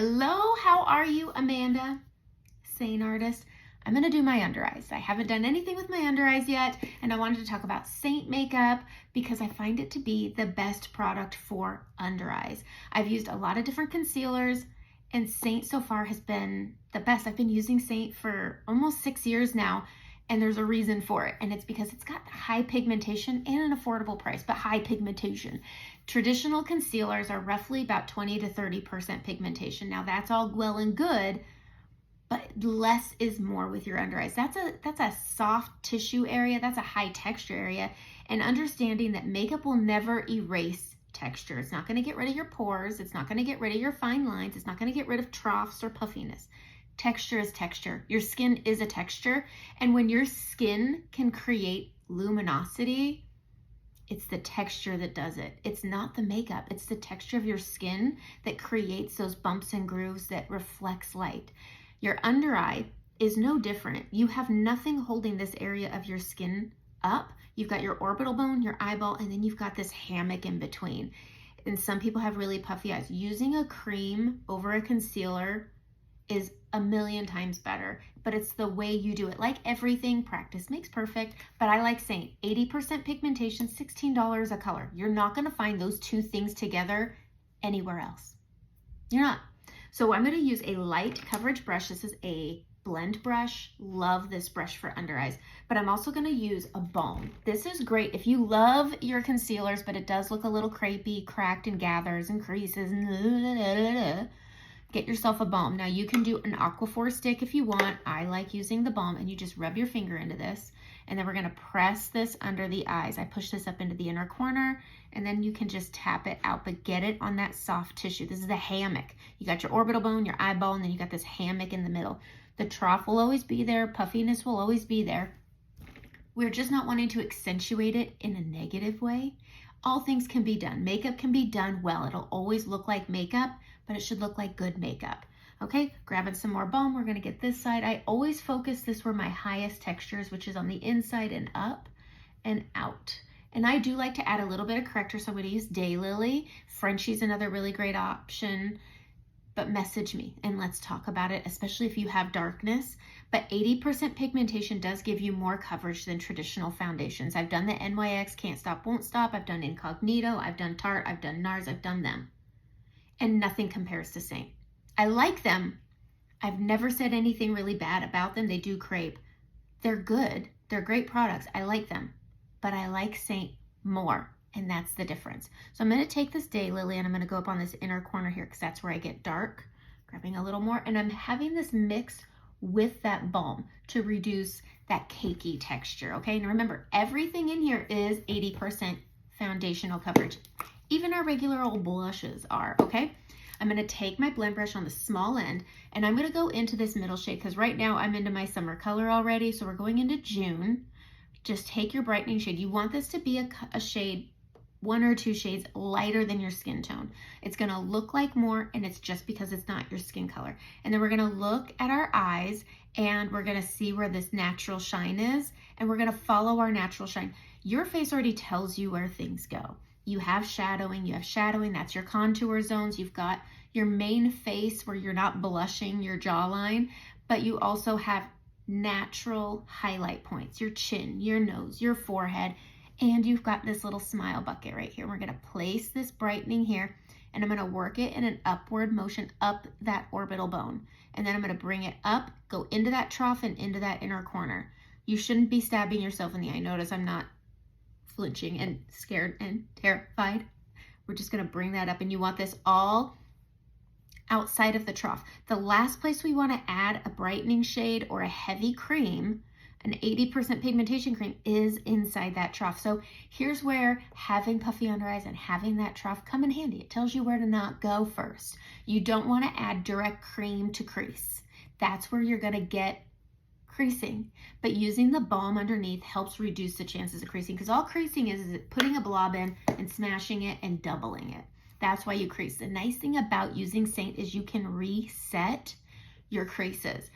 Hello, how are you, Amanda? Sane artist. I'm going to do my under eyes. I haven't done anything with my under eyes yet, and I wanted to talk about Saint makeup because I find it to be the best product for under eyes. I've used a lot of different concealers, and Saint so far has been the best. I've been using Saint for almost 6 years now, and there's a reason for it, and it's because it's got high pigmentation and an affordable price, but high pigmentation. Traditional concealers are roughly about 20 to 30% pigmentation. Now that's all well and good, but less is more with your under eyes. That's a soft tissue area, that's a high texture area, and understanding that makeup will never erase texture. It's not gonna get rid of your pores, it's not gonna get rid of your fine lines, it's not gonna get rid of troughs or puffiness. Texture is texture. Your skin is a texture, and when your skin can create luminosity, it's the texture that does it. It's not the makeup, it's the texture of your skin that creates those bumps and grooves that reflects light. Your under eye is no different. You have nothing holding this area of your skin up. You've got your orbital bone, your eyeball, and then you've got this hammock in between. And some people have really puffy eyes. Using a cream over a concealer is a million times better, but it's the way you do it. Like everything, practice makes perfect, but I like saying 80% pigmentation, $16 a color. You're not gonna find those two things together anywhere else. You're not. So I'm gonna use a light coverage brush. This is a blend brush. Love this brush for under eyes, but I'm also gonna use a Balm. This is great if you love your concealers, but it does look a little crepey, cracked and gathers and creases and get yourself a Balm. Now you can do an Aquaphor stick if you want. I like using the Balm, and you just rub your finger into this, and then we're gonna press this under the eyes. I push this up into the inner corner, and then you can just tap it out, but get it on that soft tissue. This is a hammock. You got your orbital bone, your eyeball, and then you got this hammock in the middle. The trough will always be there, puffiness will always be there. We're just not wanting to accentuate it in a negative way. All things can be done. Makeup can be done well. It'll always look like makeup, but it should look like good makeup. Okay, grabbing some more Balm. We're gonna get this side. I always focus this where my highest texture is, which is on the inside and up and out. And I do like to add a little bit of corrector, so I'm gonna use Daylily. Frenchie's another really great option, but message me and let's talk about it, especially if you have darkness. But 80% pigmentation does give you more coverage than traditional foundations. I've done the NYX, Can't Stop, Won't Stop. I've done Incognito, I've done Tarte, I've done NARS, I've done them. And nothing compares to Saint. I like them. I've never said anything really bad about them. They do crepe. They're good. They're great products. I like them, but I like Saint more, and that's the difference. So I'm gonna take this Daylily and I'm gonna go up on this inner corner here because that's where I get dark, grabbing a little more, and I'm having this mix with that Balm to reduce that cakey texture, okay? And remember, everything in here is 80% foundational coverage. Even our regular old blushes are, okay? I'm gonna take my blend brush on the small end, and I'm gonna go into this middle shade because right now I'm into my summer color already, so we're going into June. Just take your brightening shade. You want this to be a shade, 1 or 2 shades lighter than your skin tone. It's gonna look like more, and it's just because it's not your skin color. And then we're gonna look at our eyes, and we're gonna see where this natural shine is, and we're gonna follow our natural shine. Your face already tells you where things go. You have shadowing, that's your contour zones. You've got your main face where you're not blushing your jawline, but you also have natural highlight points, your chin, your nose, your forehead, and you've got this little smile bucket right here. We're gonna place this brightening here, and I'm gonna work it in an upward motion up that orbital bone. And then I'm gonna bring it up, go into that trough and into that inner corner. You shouldn't be stabbing yourself in the eye. Notice I'm not flinching and scared and terrified. We're just gonna bring that up, and you want this all outside of the trough. The last place we wanna add a brightening shade or a heavy cream, an 80% pigmentation cream, is inside that trough. So here's where having puffy under eyes and having that trough come in handy. It tells you where to not go first. You don't wanna add direct cream to crease. That's where you're gonna get creasing, but using the Balm underneath helps reduce the chances of creasing, because all creasing is putting a blob in and smashing it and doubling it. That's why you crease. The nice thing about using Saint is you can reset your creases.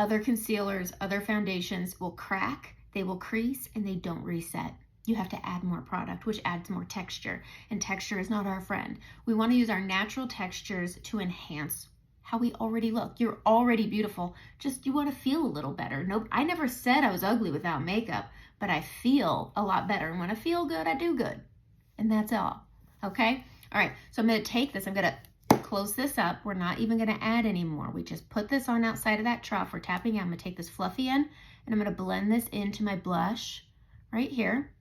Other concealers, other foundations will crack, they will crease, and they don't reset. you have to add more product, which adds more texture, and texture is not our friend. We want to use our natural textures to enhance how we already look. You're already beautiful, just you want to feel a little better. Nope, I never said I was ugly without makeup, but I feel a lot better, and when I feel good, I do good, and that's all. Okay, all right, so I'm going to take this, I'm going to close this up. We're not even going to add any more. We just put this on outside of that trough. We're tapping. I'm going to take this fluffy end, and I'm going to blend this into my blush right here.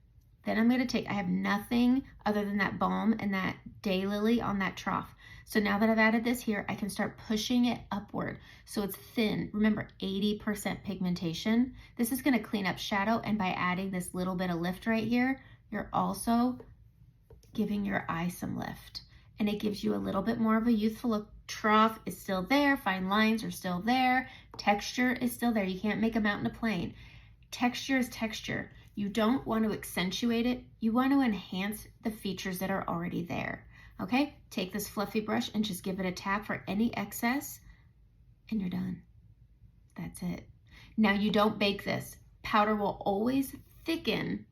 Then I'm going to take, I have nothing other than that Balm and that Daylily on that trough. So now that I've added this here, I can start pushing it upward so it's thin. Remember, 80% pigmentation. This is going to clean up shadow, and by adding this little bit of lift right here, you're also giving your eye some lift. And it gives you a little bit more of a youthful look. Trough is still there, fine lines are still there, texture is still there. You can't make a mountain a plain. Texture is texture. You don't want to accentuate it. You want to enhance the features that are already there. Okay, take this fluffy brush and just give it a tap for any excess, and you're done. That's it. Now you don't bake this. Powder will always thicken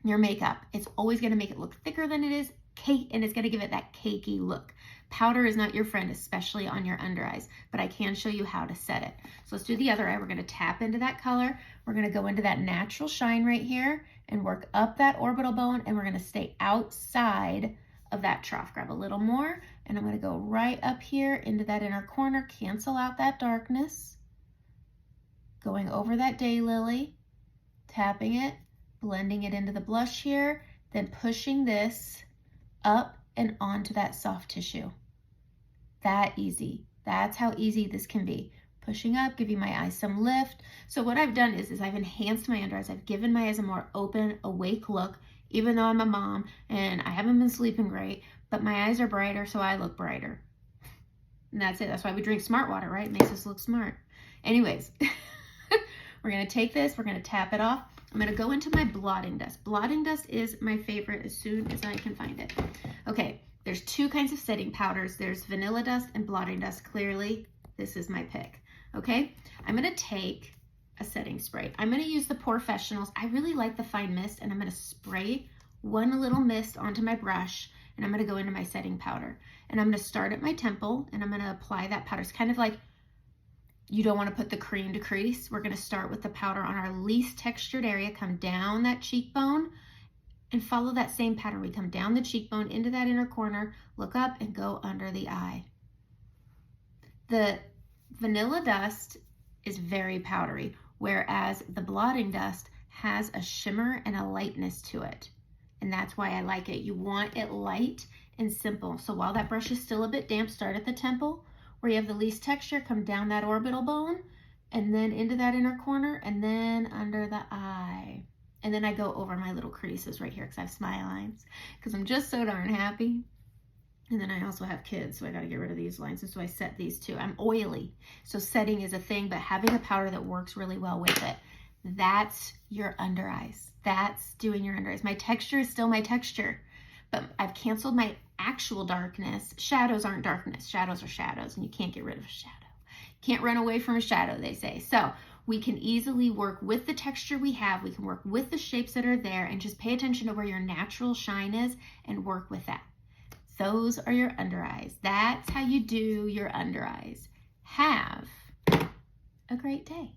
your makeup. It's always going to make it look thicker than it is, and it's going to give it that cakey look. Powder is not your friend, especially on your under eyes, but I can show you how to set it. So let's do the other eye. We're going to tap into that color. We're going to go into that natural shine right here and work up that orbital bone, and we're going to stay outside of that trough. Grab a little more, and I'm going to go right up here into that inner corner, cancel out that darkness, going over that Daylily, tapping it, blending it into the blush here, then pushing this up and onto that soft tissue. That easy. That's how easy this can be. Pushing up, giving my eyes some lift. So what I've done is I've enhanced my under eyes. I've given my eyes a more open, awake look, even though I'm a mom and I haven't been sleeping great, but my eyes are brighter, so I look brighter. And that's it. That's why we drink smart water, right? It makes us look smart. Anyways, we're going to take this, we're going to tap it off. I'm going to go into my blotting dust. Blotting dust is my favorite as soon as I can find it. Okay, there's two kinds of setting powders. There's vanilla dust and blotting dust. Clearly, this is my pick. Okay, I'm going to take a setting spray. I'm going to use the Professionals. I really like the fine mist, and I'm going to spray one little mist onto my brush, and I'm going to go into my setting powder. And I'm going to start at my temple, and I'm going to apply that powder. It's kind of like you don't want to put the cream to crease. We're going to start with the powder on our least textured area, come down that cheekbone, and follow that same pattern. We come down the cheekbone into that inner corner, look up, and go under the eye. The vanilla dust is very powdery, whereas the blotting dust has a shimmer and a lightness to it. And that's why I like it. You want it light and simple. So while that brush is still a bit damp, start at the temple where you have the least texture, come down that orbital bone, and then into that inner corner, and then under the eye. And then I go over my little creases right here because I have smile lines, because I'm just so darn happy. And then I also have kids, so I got to get rid of these lines. And so I set these too. I'm oily, so setting is a thing, but having a powder that works really well with it, that's your under eyes. That's doing your under eyes. My texture is still my texture, but I've canceled my actual darkness. Shadows aren't darkness. Shadows are shadows, and you can't get rid of a shadow. Can't run away from a shadow, they say. So we can easily work with the texture we have. We can work with the shapes that are there, and just pay attention to where your natural shine is and work with that. Those are your under eyes. That's how you do your under eyes. Have a great day.